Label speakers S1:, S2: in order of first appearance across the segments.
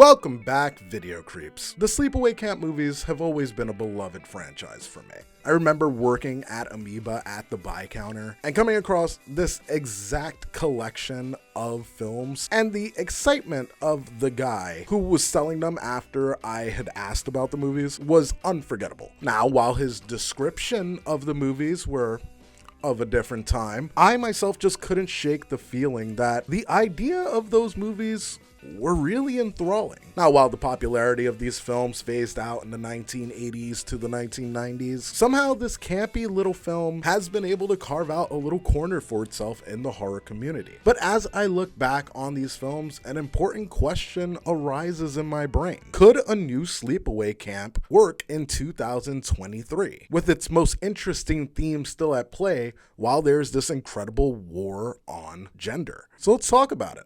S1: Welcome back, video creeps. The Sleepaway Camp movies have always been a beloved franchise for me. I remember working at Amoeba at the buy counter and coming across this exact collection of films, and the excitement of the guy who was selling them after I had asked about the movies was unforgettable. Now, while his description of the movies were of a different time, I myself just couldn't shake the feeling that the idea of those movies were really enthralling. Now, while the popularity of these films phased out in the 1980s to the 1990s, somehow this campy little film has been able to carve out a little corner for itself in the horror community. But as I look back on these films, an important question arises in my brain. Could a new Sleepaway Camp work in 2023, with its most interesting theme still at play while there's this incredible war on gender? So let's talk about it.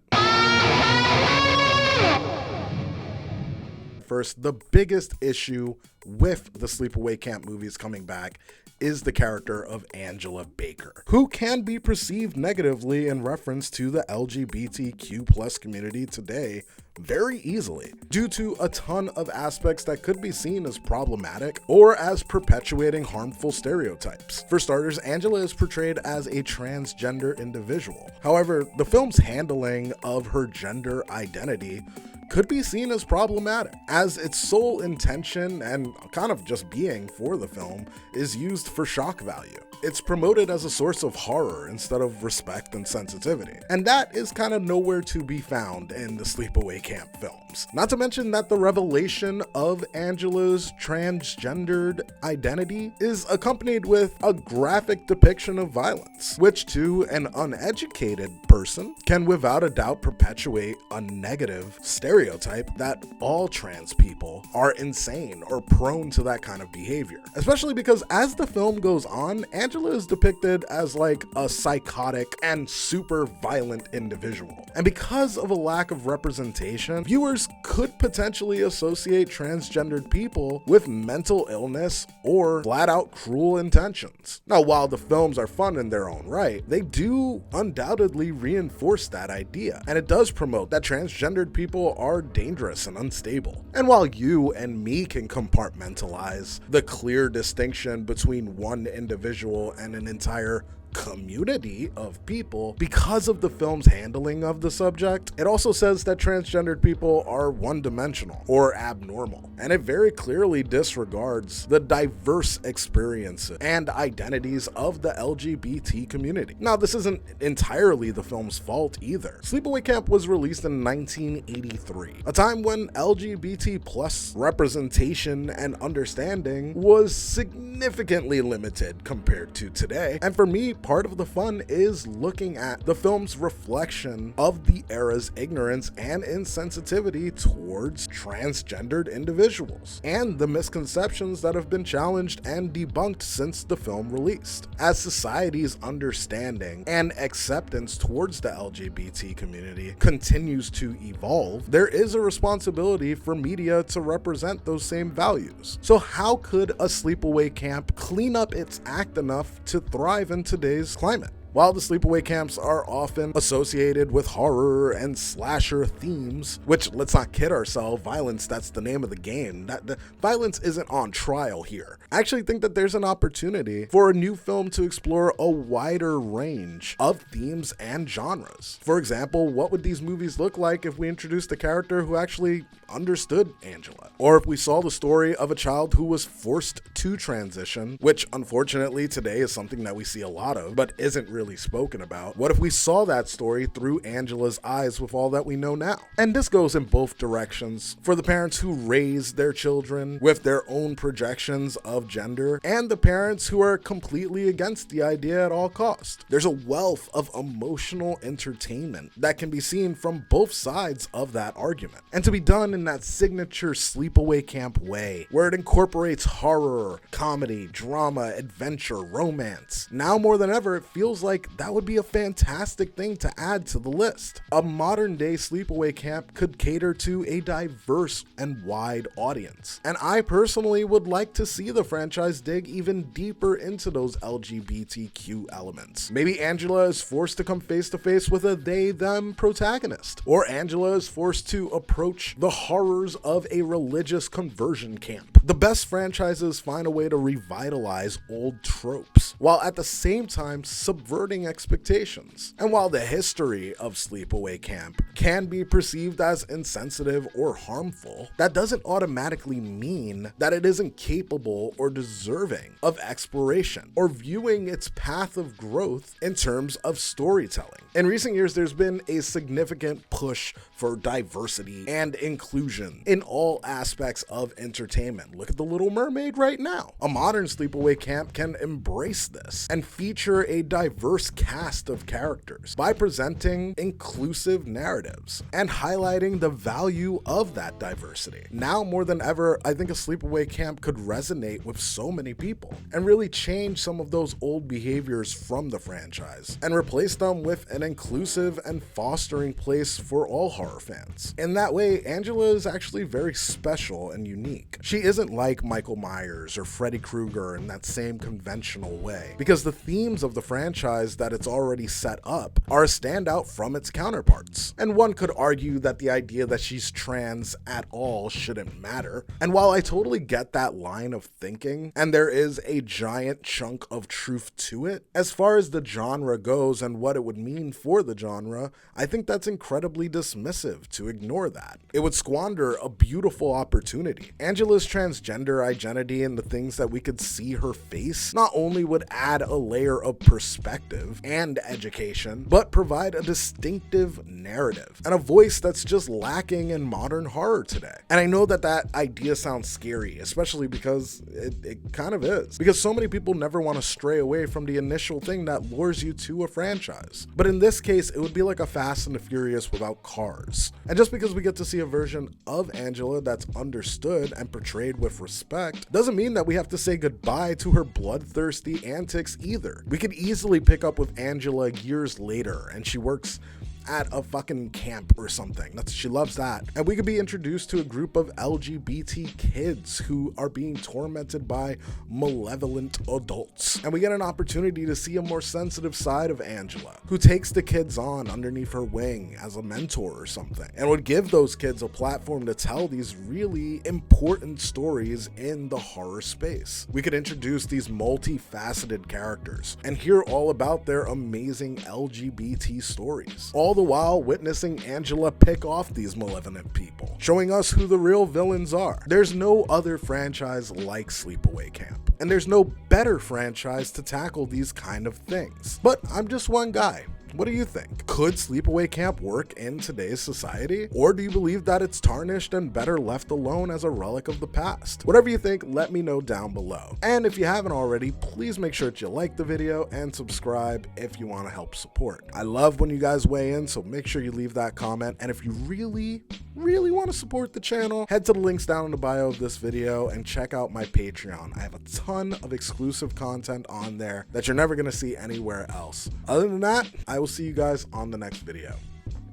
S1: First, the biggest issue with the Sleepaway Camp movies coming back is the character of Angela Baker, who can be perceived negatively in reference to the LGBTQ+ community today very easily, due to a ton of aspects that could be seen as problematic or as perpetuating harmful stereotypes. For starters, Angela is portrayed as a transgender individual. However, the film's handling of her gender identity could be seen as problematic, as its sole intention and kind of just being for the film is used for shock value. It's promoted as a source of horror instead of respect and sensitivity, and that is kind of nowhere to be found in the Sleepaway Camp films. Not to mention that the revelation of Angela's transgendered identity is accompanied with a graphic depiction of violence, which to an uneducated person can without a doubt perpetuate a negative stereotype that all trans people are insane or prone to that kind of behavior. Especially because as the film goes on, Angela is depicted as like a psychotic and super violent individual. And because of a lack of representation, viewers could potentially associate transgendered people with mental illness or flat out cruel intentions. Now, while the films are fun in their own right, they do undoubtedly reinforce that idea, and it does promote that transgendered people are dangerous and unstable. And while you and me can compartmentalize the clear distinction between one individual and an entire community of people, because of the film's handling of the subject, it also says that transgendered people are one-dimensional or abnormal, and it very clearly disregards the diverse experiences and identities of the LGBT community. Now, this isn't entirely the film's fault either. Sleepaway Camp was released in 1983, a time when LGBT+ representation and understanding was significantly limited compared to today, and for me, part of the fun is looking at the film's reflection of the era's ignorance and insensitivity towards transgendered individuals, and the misconceptions that have been challenged and debunked since the film released. As society's understanding and acceptance towards the LGBT community continues to evolve, there is a responsibility for media to represent those same values. So how could a Sleepaway Camp clean up its act enough to thrive in today's climate? While the Sleepaway Camps are often associated with horror and slasher themes, which, let's not kid ourselves, violence, that's the name of the game. The violence isn't on trial here. I actually think that there's an opportunity for a new film to explore a wider range of themes and genres. For example, what would these movies look like if we introduced a character who actually understood Angela? Or if we saw the story of a child who was forced to transition, which unfortunately today is something that we see a lot of, but isn't really spoken about. What if we saw that story through Angela's eyes with all that we know now? And this goes in both directions, for the parents who raise their children with their own projections of gender, and the parents who are completely against the idea at all costs. There's a wealth of emotional entertainment that can be seen from both sides of that argument, and to be done in that signature Sleepaway Camp way, where it incorporates horror, comedy, drama, adventure, romance. Now more than ever, it feels like like that would be a fantastic thing to add to the list. A modern day sleepaway camp could cater to a diverse and wide audience. And I personally would like to see the franchise dig even deeper into those LGBTQ elements. Maybe Angela is forced to come face to face with a they-them protagonist, or Angela is forced to approach the horrors of a religious conversion camp. The best franchises find a way to revitalize old tropes, while at the same time subverting expectations. And while the history of sleepaway camp can be perceived as insensitive or harmful, that doesn't automatically mean that it isn't capable or deserving of exploration or viewing its path of growth in terms of storytelling. In recent years, there's been a significant push for diversity and inclusion in all aspects of entertainment. Look at The Little Mermaid right now. A modern sleepaway camp can embrace this and feature a diverse cast of characters by presenting inclusive narratives and highlighting the value of that diversity. Now more than ever, I think a sleepaway camp could resonate with so many people and really change some of those old behaviors from the franchise and replace them with an inclusive and fostering place for all horror fans. In that way, Angela is actually very special and unique. She isn't like Michael Myers or Freddy Krueger in that same conventional way, because the themes of the franchise that it's already set up are a standout from its counterparts. And one could argue that the idea that she's trans at all shouldn't matter. And while I totally get that line of thinking, and there is a giant chunk of truth to it, as far as the genre goes and what it would mean for the genre, I think that's incredibly dismissive to ignore that. It would squander a beautiful opportunity. Angela's transgender identity and the things that we could see her face not only would add a layer of perspective and education, but provide a distinctive narrative and a voice that's just lacking in modern horror today. And I know that that idea sounds scary, especially because it kind of is, because so many people never want to stray away from the initial thing that lures you to a franchise. But in this case, it would be like a Fast and the Furious without cars. And just because we get to see a version of Angela that's understood and portrayed with respect doesn't mean that we have to say goodbye to her bloodthirsty antics either. We could easily pick up with Angela years later and she works at a fucking camp or something. She loves that. And we could be introduced to a group of LGBT kids who are being tormented by malevolent adults. And we get an opportunity to see a more sensitive side of Angela, who takes the kids on underneath her wing as a mentor or something, and would give those kids a platform to tell these really important stories in the horror space. We could introduce these multifaceted characters and hear all about their amazing LGBT stories, all the while witnessing Angela pick off these malevolent people, showing us who the real villains are. There's no other franchise like Sleepaway Camp, and there's no better franchise to tackle these kind of things. But I'm just one guy. What do you think? Could Sleepaway Camp work in today's society? Or do you believe that it's tarnished and better left alone as a relic of the past? Whatever you think, let me know down below. And if you haven't already, please make sure that you like the video and subscribe if you want to help support. I love when you guys weigh in, so make sure you leave that comment. And if you really want to support the channel, head to the links down in the bio of this video and check out my Patreon. I have a ton of exclusive content on there that you're never going to see anywhere else. Other than that, I will see you guys on the next video.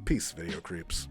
S1: Peace, video creeps.